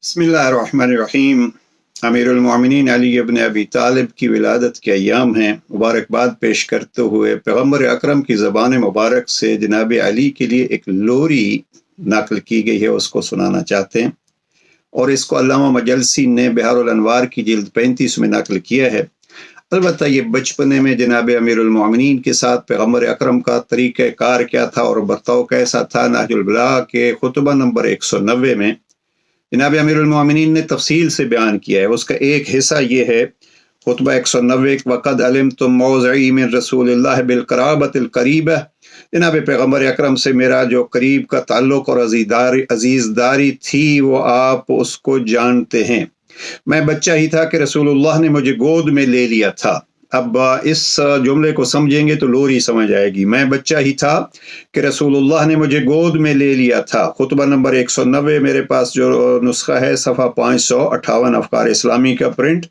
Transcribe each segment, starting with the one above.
बिस्मिल्लाहिर्रहमानिर्रहीम। अमीरुल-मोमिनीन अली इब्न अबी तालिब की विलादत के अय्याम हैं। मुबारकबाद पेश करते हुए पैगम्बर अकरम की ज़बान मुबारक से जनाब अली के लिए एक लोरी नकल की गई है, उसको सुनाना चाहते हैं। और इसको अल्लामा मजलसी ने बिहारुल अनवार की जिल्द 35 में नकल किया है। अलबत्ता ये बचपने में जनाब अमीरुल-मोमिनीन के साथ पैगम्बर अकरम का तरीक़ा कार क्या था और बर्ताव कैसा था, नहजुल बलागा के खुतबा नंबर 190 में जनाब अमीरुल-मोमिनीन ने तफसील से बयान किया है। उसका एक हिस्सा ये है, खुतबा 190, वक़द अलिमतुम मौज़ई मिन रसूलिल्लाह बिल क़राबतिल क़रीबा। जनाब पैगम्बर अकरम से मेरा जो करीब का ताल्लुक़ और अजीज़दारी थी वो आप उसको जानते हैं। मैं बच्चा ही था कि रसूलुल्लाह ने मुझे गोद में ले लिया था। अब इस जुमले को समझेंगे तो लोरी समझ आएगी। मैं बच्चा ही था कि रसूलुल्लाह ने मुझे गोद में ले लिया था। खुतबा नंबर 190 मेरे पास जो नुस्खा है, सफ़ा 558 अफ़कार इस्लामी का प्रिंट।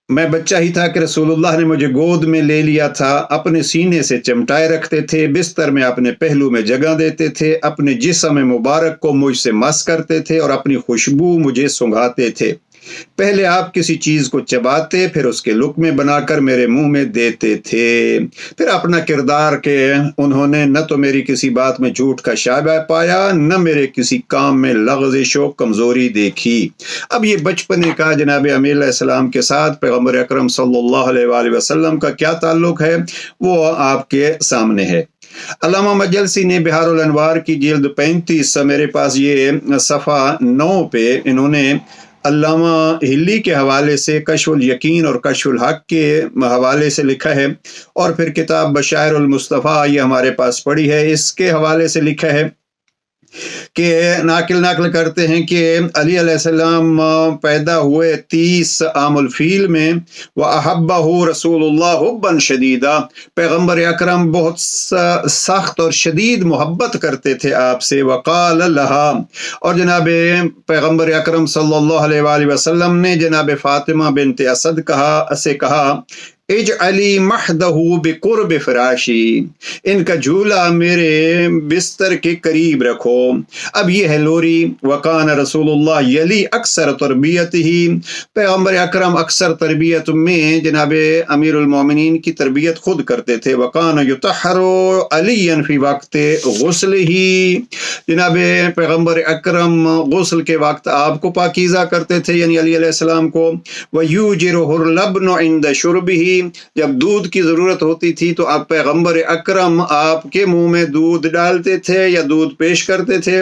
मैं बच्चा ही था कि रसूलुल्लाह ने मुझे गोद में ले लिया था। अपने सीने से चिमटाए रखते थे, बिस्तर में अपने पहलू में जगह देते थे, अपने जिस्म मुबारक को मुझसे मस करते थे और अपनी खुशबू मुझे सुंघाते थे। पहले आप किसी चीज़ को चबाते, फिर उसके लुक़मे बनाकर मेरे मुंह में देते थे। फिर अपना किरदार के उन्होंने न तो मेरी किसी बात में झूठ का शाबा पाया, न मेरे किसी काम में लग़ज़िश व कमज़ोरी देखी। अब ये बचपने का जनाब आमीर अलैहिस्सलाम के साथ पैगम्बर अकरम सल्लल्लाहु अलैहि वसल्लम का क्या ताल्लुक़ है वो आपके सामने है। अल्लामा मजलसी ने बिहारुल अनवार की जिल्द 35 मेरे पास ये सफ़ा 9 पे इन्होंने अल्लामा हिल्ली के हवाले से कश्फुल यकीन और कश्फुल हक के हवाले से लिखा है। और फिर किताब बशायरुल मुस्तफ़ा ये हमारे पास पड़ी है, इसके हवाले से लिखा है कि नकल करते हैं कि अली अलैहिस्सलाम पैदा हुए 30 आमुल फील में व अहब्बहु रसूलुल्लाह हुब्बन शदीदा। पैगम्बर अकरम बहुत सख्त और शदीद मोहब्बत करते थे आपसे। वक़ाल लहा, और जनाब पैगम्बर अकरम सल्लल्लाहु अलैहि वसल्लम ने जनाब फ़ातिमा बिन्त असद कहा इजअली महदहू बिकुर्ब फ़राशी, इनका झूला मेरे बिस्तर के करीब रखो। अब ये है लोरी। वकान रसूलुल्लाह यली अक्सर तरबियत ही, पैगम्बर अकरम अक्सर तरबियत में जनाब अमीरुल मोमिनीन की तरबियत खुद करते थे। वकान युतहरो अलियन फी वक्त गुस्ल ही, जनाब पैगम्बर अकरम गुस्ल के वक्त आपको पाकीज़ा करते थे, यानी अली अलैहिस्सलाम को। वयूजिरुहुल लब्न इंद शुर्बिही, जब दूध की जरूरत होती थी तो आप पैगम्बर अकरम आपके मुंह में दूध डालते थे या दूध पेश करते थे।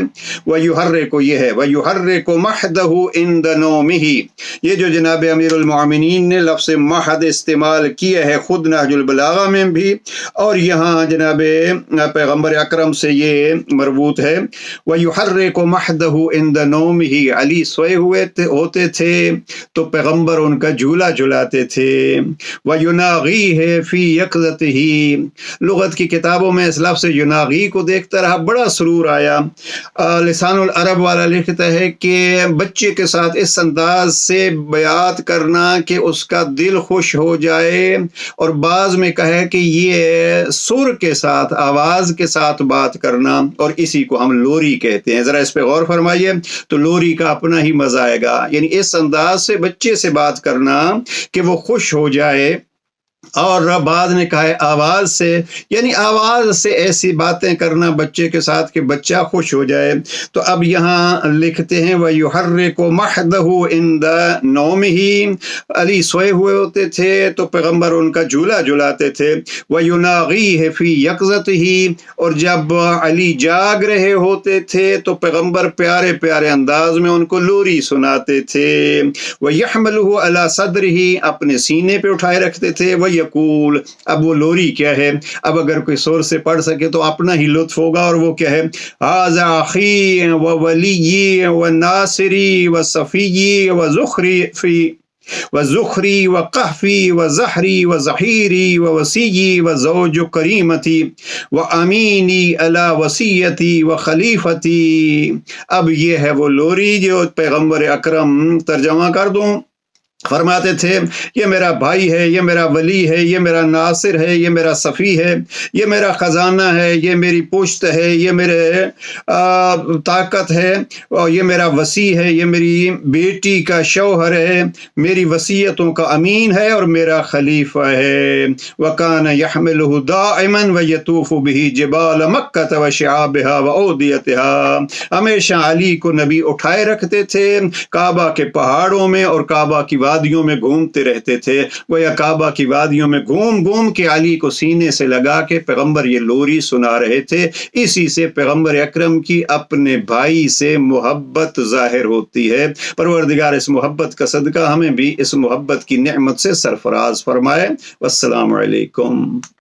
वयुहर्रिकु, ये है वयुहर्रिकु महदहु इंद नौमिही, ये जो जनाब अमीरुल मोमिनीन ने लफ्ज़ महद इस्तेमाल किया है खुद नहजुल बलागा में भी और यहाँ जनाब पैगम्बर अकरम से ये मरबूत है। वयुहर्रिकु महदहु इंद नौमिही, अली सोए हुए होते थे तो पैगम्बर उनका झूला झुलाते थे। युनागी है फी यक़ज़तिही, लुगत की किताबों में इस लफ्ज़ युनागी को देखता रहा, बड़ा सुरूर आया। लिसानुल अरब वाला लिखता है कि बच्चे के साथ इस अंदाज से बयात करना कि उसका दिल खुश हो जाए, और बाज में कहे कि ये सुर के साथ आवाज़ के साथ बात करना, और इसी को हम लोरी कहते हैं। ज़रा इस पर गौर फरमाइए तो लोरी का अपना ही मज़ा आएगा। यानी इस अंदाज से बच्चे से बात करना कि वो खुश हो जाए, और बाद ने कहा है आवाज़ से, यानी आवाज़ से ऐसी बातें करना बच्चे के साथ कि बच्चा खुश हो जाए। तो अब यहाँ लिखते हैं वयुहर्रिकु महदहु इंद नौमिही, अली सोए हुए होते थे तो पैगम्बर उनका झूला झुलाते थे। वयुनागी है फी यक़ज़तिही, और जब अली जाग रहे होते थे तो पैगम्बर प्यारे प्यारे अंदाज में उनको लोरी सुनाते थे। वयहमलुहु अला सदरिही, अपने सीने पे उठाए रखते थे। यकूल, अब वो लोरी क्या है, अब अगर कोई शोर से पढ़ सके तो अपना ही लुत्फ होगा, और वो क्या है, हाज़ा अख़ी व वली व नासिरी व सफ़ी व ज़ुख़री व कहफ़ी व ज़हरी व ज़हीरी व वसीयी व ज़ौज करीमती व अमीनी अला वसीयती व खलीफती। अब ये है वो लोरी जो पैगम्बर अकरम, तर्जमा कर दूँ, فرماتے تھے یہ میرا بھائی ہے، یہ میرا ولی ہے، یہ میرا ناصر ہے، یہ میرا صفی ہے، یہ میرا خزانہ ہے، یہ میری پشت ہے، یہ میرے طاقت ہے، اور یہ میرا وسیع ہے، یہ میری بیٹی کا شوہر ہے، میری وصیتوں کا امین ہے اور میرا خلیفہ ہے۔ وَكَانَ يَحْمِلُهُ دَائِمًا وَيَطُوفُ بِهِ جِبَالَ مَكَّةَ وَشِعَابِهَا وَأَوْدِيَتِهَا۔ ہمیشہ علی کو نبی اٹھائے رکھتے تھے، کعبہ کے پہاڑوں میں اور کعبہ کی وادیوں میں گھومتے رہتے تھے۔ گویا کعبہ کی وادیوں میں گھوم گھوم کے علی کو سینے سے لگا کے پیغمبر یہ لوری سنا رہے تھے۔ اسی سے پیغمبر اکرم کی اپنے بھائی سے محبت ظاہر ہوتی ہے۔ پروردگار اس محبت کا صدقہ ہمیں بھی اس محبت کی نعمت سے سرفراز فرمائے۔ والسلام علیکم۔